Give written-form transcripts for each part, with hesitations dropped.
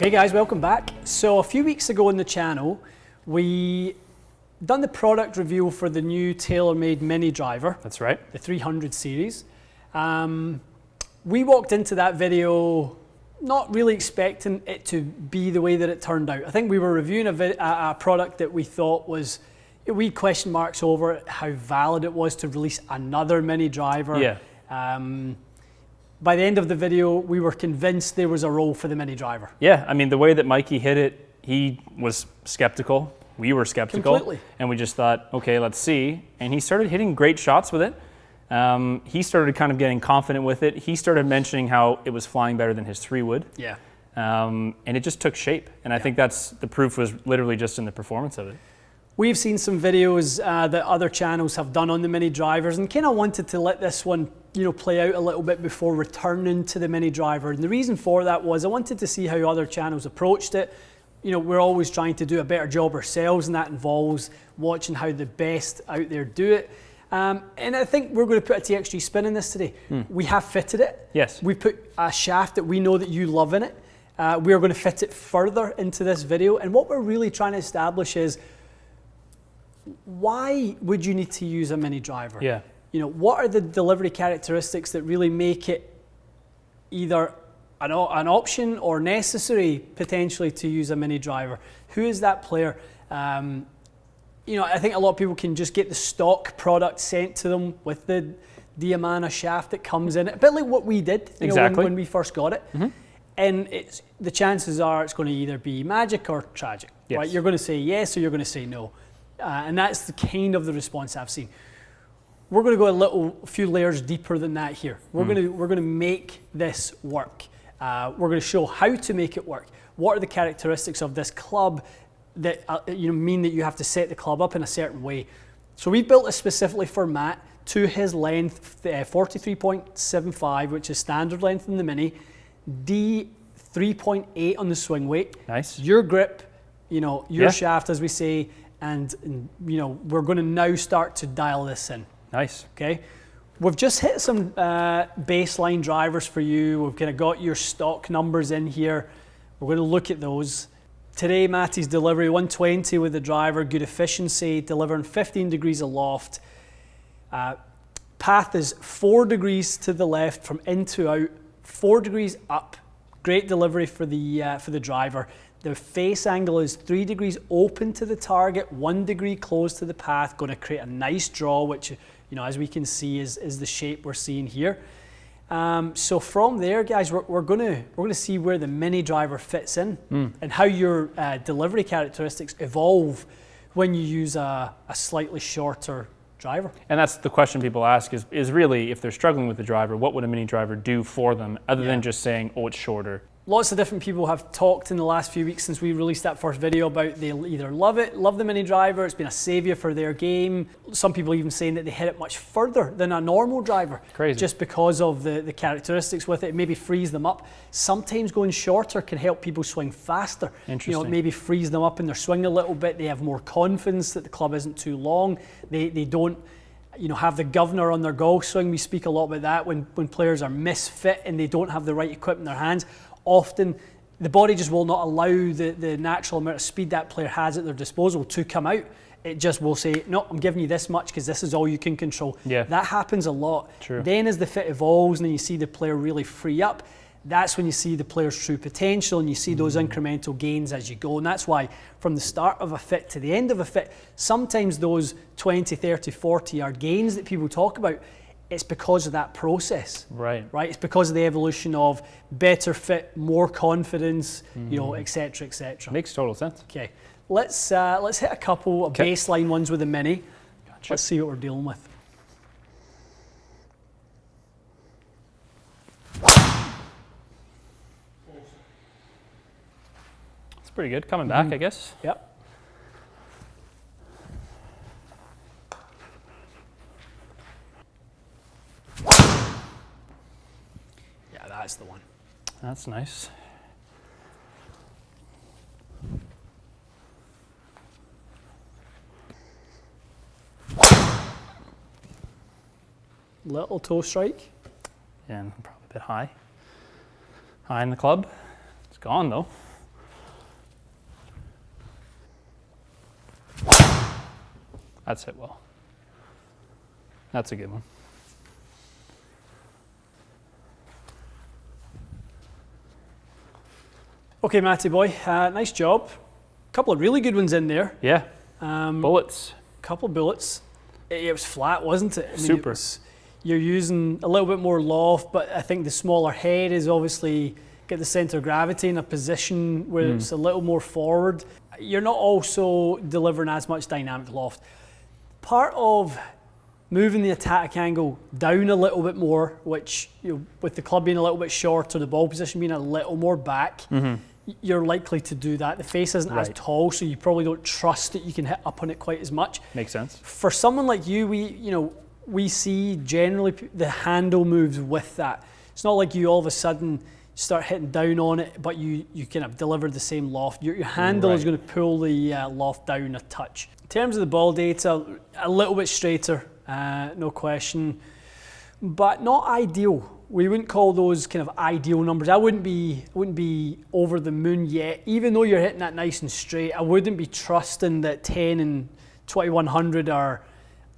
Hey guys, welcome back. So a few weeks ago on the channel, we done the product reveal for the new Taylormade mini driver. That's right. The 300 series. We walked into that video not really expecting it to be the way that it turned out. I think we were reviewing a product that we thought was, we had question marks over it, how valid it was to release another mini driver. Yeah. By the end of the video, we were convinced there was a role for the mini driver. Yeah, I mean, the way that Mikey hit it, he was skeptical. We were skeptical. Completely. And we just thought, okay, let's see. And he started hitting great shots with it. He started kind of getting confident with it. He started mentioning how it was flying better than his 3 would. Yeah. And it just took shape. And I think that's, the proof was literally just in the performance of it. We've seen some videos that other channels have done on the mini drivers, and kind of wanted to let this one, play out a little bit before returning to the mini driver. And the reason for that was I wanted to see how other channels approached it. We're always trying to do a better job ourselves, and that involves watching how the best out there do it. And I think we're going to put a TXG spin in this today. We have fitted it. Yes. We put a shaft that we know that you love in it. We are going to fit it further into this video. And what we're really trying to establish is, why would you need to use a mini driver? Yeah. What are the delivery characteristics that really make it either an option or necessary potentially to use a mini driver? Who is that player? I think a lot of people can just get the stock product sent to them with the Diamana shaft that comes in it, a bit like what we did Exactly. when we first got it. Mm-hmm. And the chances are it's going to either be magic or tragic. Yes. Right? You're going to say yes or you're going to say no. And that's the kind of the response I've seen. We're going to go a few layers deeper than that here. We're going to make this work. We're going to show how to make it work. What are the characteristics of this club that mean that you have to set the club up in a certain way? So we built this specifically for Matt to his length, 43.75, which is standard length in the mini, D 3.8 on the swing weight. Nice. Your grip, your shaft, as we say. And we're going to now start to dial this in. Nice. Okay. We've just hit some baseline drivers for you. We've kind of got your stock numbers in here. We're going to look at those. Today, Matty's delivery, 120 with the driver, good efficiency, delivering 15 degrees aloft. Path is 4 degrees to the left from in to out, 4 degrees up. Great delivery for the driver. The face angle is 3 degrees open to the target, 1 degree closed to the path, going to create a nice draw, which, as we can see is the shape we're seeing here. So from there, guys, we're going to see where the mini driver fits in and how your delivery characteristics evolve when you use a slightly shorter driver. And that's the question people ask is really, if they're struggling with the driver, what would a mini driver do for them other than just saying, oh, it's shorter? Lots of different people have talked in the last few weeks since we released that first video about they either love the mini driver, it's been a saviour for their game. Some people even saying that they hit it much further than a normal driver. Crazy. Just because of the characteristics with it. It maybe frees them up. Sometimes going shorter can help people swing faster. Interesting. It maybe frees them up in their swing a little bit. They have more confidence that the club isn't too long. They don't have the governor on their golf swing. We speak a lot about that when players are misfit and they don't have the right equipment in their hands. Often the body just will not allow the natural amount of speed that player has at their disposal to come out. It just will say, no, I'm giving you this much because this is all you can control. Yeah. That happens a lot. True. Then as the fit evolves and then you see the player really free up, that's when you see the player's true potential and you see those incremental gains as you go. And that's why from the start of a fit to the end of a fit, sometimes those 20, 30, 40 are gains that people talk about. It's because of that process. Right. It's because of the evolution of better fit, more confidence, et cetera, et cetera. Makes total sense. Okay, let's hit a couple of baseline ones with a mini. Gotcha. Let's see what we're dealing with. It's pretty good. Coming back, I guess. Yep. That's the one. That's nice. Little toe strike. And probably a bit high. High in the club. It's gone though. That's hit well. That's a good one. Okay, Matty boy, nice job. Couple of really good ones in there. Yeah. Bullets. Couple of bullets. It was flat, wasn't it? I mean, Super. You're using a little bit more loft, but I think the smaller head is obviously get the center of gravity in a position where it's a little more forward. You're not also delivering as much dynamic loft. Part of moving the attack angle down a little bit more, which with the club being a little bit shorter, the ball position being a little more back, you're likely to do that. The face isn't as tall, so you probably don't trust that you can hit up on it quite as much. Makes sense. For someone like you, we see generally the handle moves with that. It's not like you all of a sudden start hitting down on it, but you kind of deliver the same loft. Your handle is going to pull the loft down a touch. In terms of the ball data, a little bit straighter, no question, but not ideal. We wouldn't call those kind of ideal numbers. I wouldn't be over the moon yet. Even though you're hitting that nice and straight, I wouldn't be trusting that 10 and 2100 are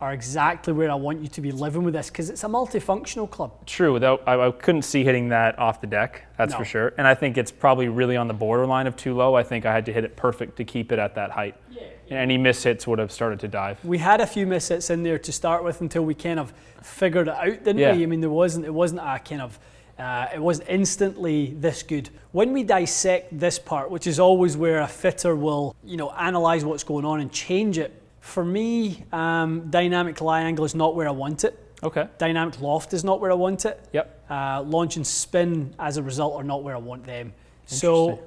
exactly where I want you to be living with this, because it's a multifunctional club. True, though I couldn't see hitting that off the deck, that's for sure. And I think it's probably really on the borderline of too low. I think I had to hit it perfect to keep it at that height. Yeah. And any mishits would have started to dive. We had a few mishits in there to start with until we kind of figured it out, didn't we? I mean, it wasn't a kind of, it wasn't instantly this good. When we dissect this part, which is always where a fitter will, analyze what's going on and change it, for me, dynamic lie angle is not where I want it. Okay. Dynamic loft is not where I want it. Yep. Launch and spin as a result are not where I want them. So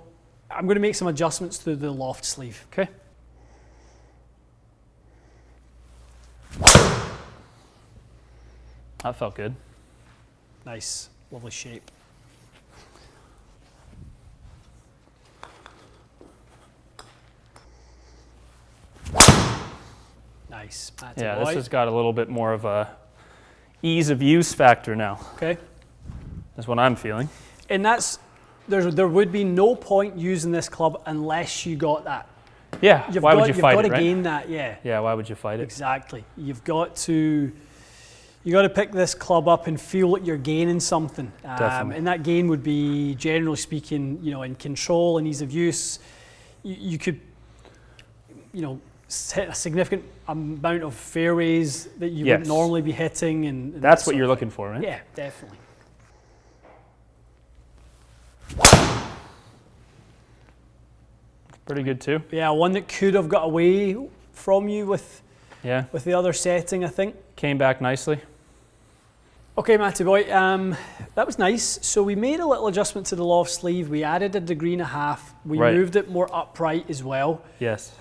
I'm going to make some adjustments to the loft sleeve. Okay. That felt good. Nice, lovely shape. Nice. Yeah, this has got a little bit more of a ease of use factor now. Okay. That's what I'm feeling. And there would be no point using this club unless you got that. Yeah, why would you fight it, right? You've got to gain that, yeah. Yeah, why would you fight it? Exactly. You got to pick this club up and feel like you're gaining something. Definitely. And that gain would be, generally speaking, in control and ease of use. You could, hit a significant amount of fairways that you wouldn't normally be hitting. And that's what you're looking for, right? Yeah, definitely. Pretty good too. Yeah, one that could have got away from you with the other setting, I think. Came back nicely. Okay, Matty boy, that was nice. So we made a little adjustment to the loft sleeve. We added 1.5 degrees. We moved it more upright as well. Yes.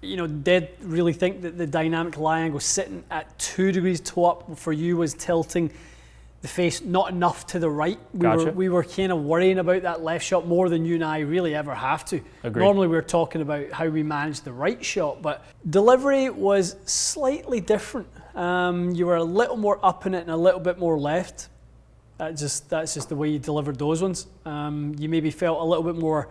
Did really think that the dynamic lie angle sitting at 2 degrees toe up for you was tilting the face not enough to the right. We were kind of worrying about that left shot more than you and I really ever have to. Agreed. Normally we're talking about how we manage the right shot, but delivery was slightly different. You were a little more up in it and a little bit more left. That's just the way you delivered those ones. You maybe felt a little bit more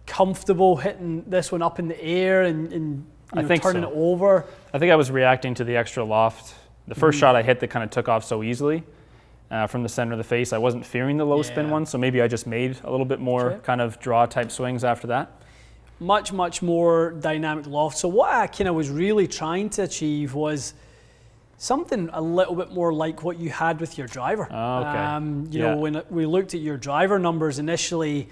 comfortable hitting this one up in the air and turning it over. I think I was reacting to the extra loft. The first shot I hit that kind of took off so easily from the center of the face. I wasn't fearing the low spin one, so maybe I just made a little bit more kind of draw type swings after that. Much more dynamic loft. So what I kind of was really trying to achieve was something a little bit more like what you had with your driver. Oh, okay. When we looked at your driver numbers initially,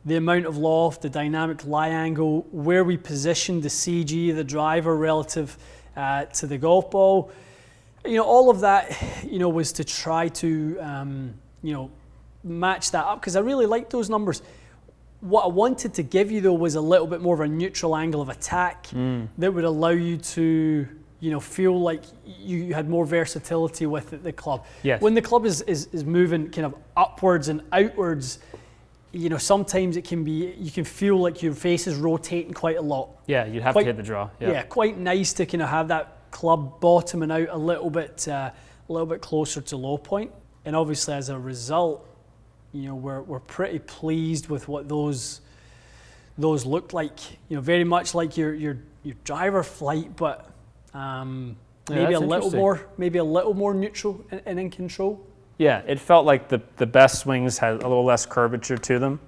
the amount of loft, the dynamic lie angle, where we positioned the CG of the driver relative to the golf ball, all of that, was to try to, match that up, because I really liked those numbers. What I wanted to give you though was a little bit more of a neutral angle of attack that would allow you to, feel like you had more versatility with the club. Yes. When the club is moving kind of upwards and outwards, sometimes you can feel like your face is rotating quite a lot. Yeah, you'd have to hit the draw. Yeah, quite nice to kind of have that club bottoming out a little bit closer to low point. And obviously, as a result, we're pretty pleased with what those looked like. Very much like your driver flight, but Maybe a little more neutral and in control. Yeah, it felt like the best swings had a little less curvature to them.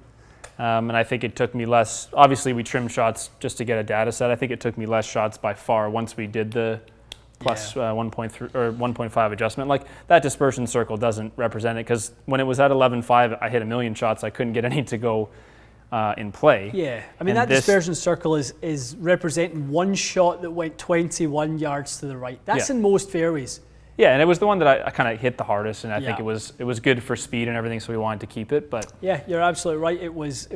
And I think it took me less, obviously we trimmed shots just to get a data set. I think it took me less shots by far once we did the plus 1.3 or 1.5 adjustment. Like that dispersion circle doesn't represent it, because when it was at 11.5, I hit 1 million shots. I couldn't get any to go in play. Yeah, I mean, and that dispersion circle is representing one shot that went 21 yards to the right. That's in most fairways. Yeah, and it was the one that I kind of hit the hardest, and I think it was good for speed and everything, so we wanted to keep it. But yeah, you're absolutely right. It was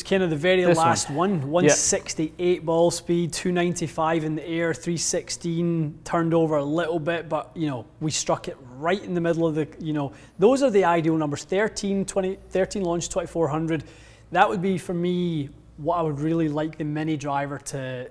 kind of the very last one. 168 ball speed, 295 in the air, 316 turned over a little bit, but we struck it right in the middle of the. Those are the ideal numbers. 13 launch, 2400. That would be for me what I would really like the mini driver to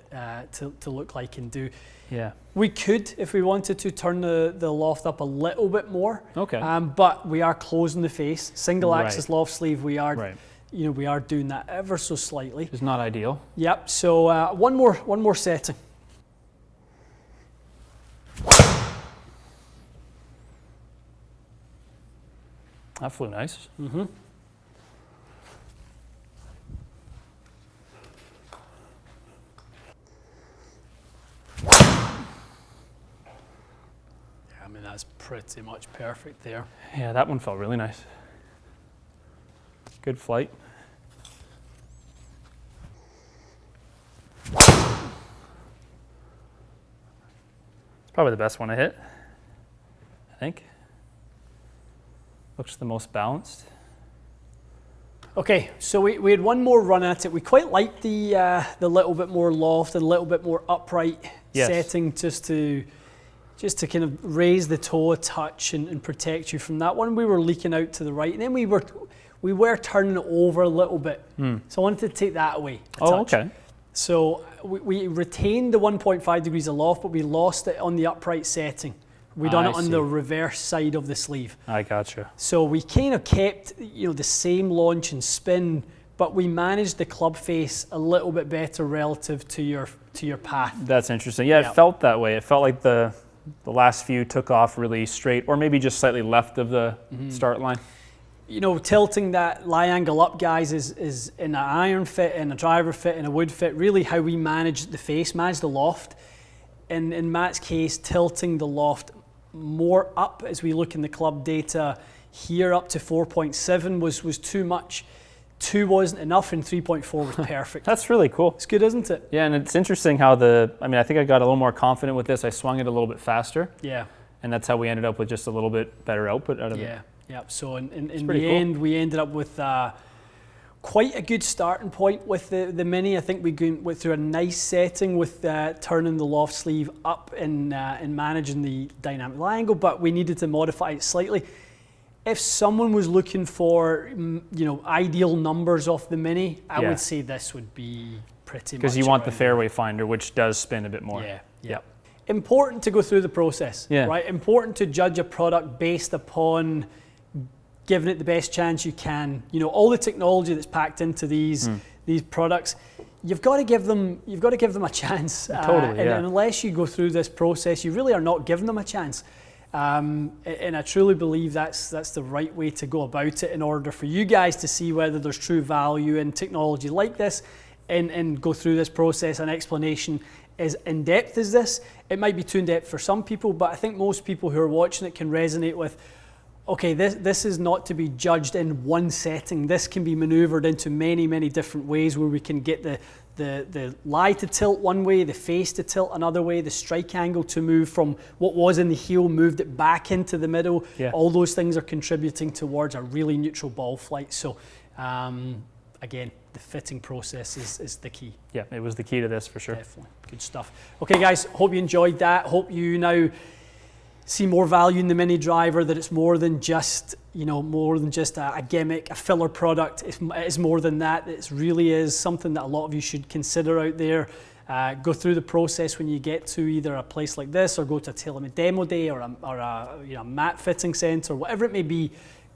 look like and do. Yeah. We could, if we wanted to, turn the loft up a little bit more. Okay. But we are closing the face. Single axis loft sleeve, we are we are doing that ever so slightly. It's not ideal. Yep. So one more setting. That flew nice. Mm-hmm. That's pretty much perfect there. Yeah, that one felt really nice. Good flight. It's probably the best one I hit, I think. Looks the most balanced. Okay, so we had one more run at it. We quite liked the little bit more loft and a little bit more upright setting, just to kind of raise the toe a touch and protect you from that one. We were leaking out to the right, and then we were turning it over a little bit. So I wanted to take that away a touch. Okay. So we retained the 1.5 degrees of loft, but we lost it on the upright setting. We done it on the reverse side of the sleeve. I gotcha. So we kind of kept the same launch and spin, but we managed the club face a little bit better relative to your path. That's interesting. Yeah, it felt that way. It felt like the last few took off really straight, or maybe just slightly left of the start line. Tilting that lie angle up, guys, is in an iron fit, in a driver fit, in a wood fit, really how we manage the face, manage the loft. In Matt's case, tilting the loft more up as we look in the club data here up to 4.7 was too much. 2 wasn't enough, and 3.4 was perfect. That's really cool. It's good, isn't it? Yeah, and it's interesting how I think I got a little more confident with this. I swung it a little bit faster. Yeah. And that's how we ended up with just a little bit better output out of it. Yeah. So in the end, we ended up with quite a good starting point with the Mini. I think we went through a nice setting with turning the loft sleeve up and managing the dynamic lie angle, but we needed to modify it slightly. If someone was looking for, ideal numbers off the Mini, I would say this would be pretty much. Because you want the fairway finder, which does spin a bit more. Yeah. Important to go through the process, right? Important to judge a product based upon giving it the best chance you can. All the technology that's packed into these products, you've got to give them a chance. Totally. And unless you go through this process, you really are not giving them a chance. And I truly believe that's the right way to go about it in order for you guys to see whether there's true value in technology like this and go through this process and explanation as in-depth as this. It might be too in-depth for some people, but I think most people who are watching it can resonate with, okay, this is not to be judged in one setting. This can be maneuvered into many, many different ways where we can get the lie to tilt one way, the face to tilt another way, the strike angle to move from what was in the heel, moved it back into the middle. All those things are contributing towards a really neutral ball flight. So again, the fitting process is the key. Yeah, it was the key to this for sure. Definitely. Good stuff. Okay guys, hope you enjoyed that. Hope you now see more value in the Mini driver, that it's more than just a gimmick, a filler product. It is more than that. It really is something that a lot of you should consider out there. Go through the process when you get to either a place like this, or go to a Taylormade demo day, or a mat fitting centre, whatever it may be.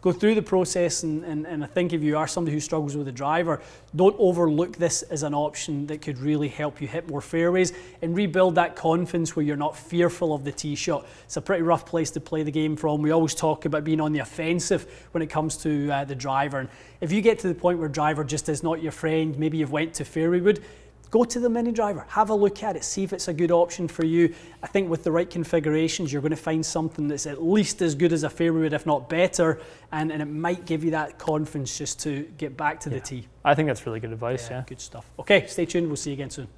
go through the process, and I think if you are somebody who struggles with a driver, don't overlook this as an option that could really help you hit more fairways and rebuild that confidence where you're not fearful of the tee shot. It's a pretty rough place to play the game from. We always talk about being on the offensive when it comes to the driver, and if you get to the point where driver just is not your friend, maybe you've went to fairway wood, go to the mini driver, have a look at it, see if it's a good option for you. I think with the right configurations, you're going to find something that's at least as good as a fairway wood, if not better, and it might give you that confidence just to get back to the tee. I think that's really good advice, yeah. Good stuff. Okay, stay tuned. We'll see you again soon.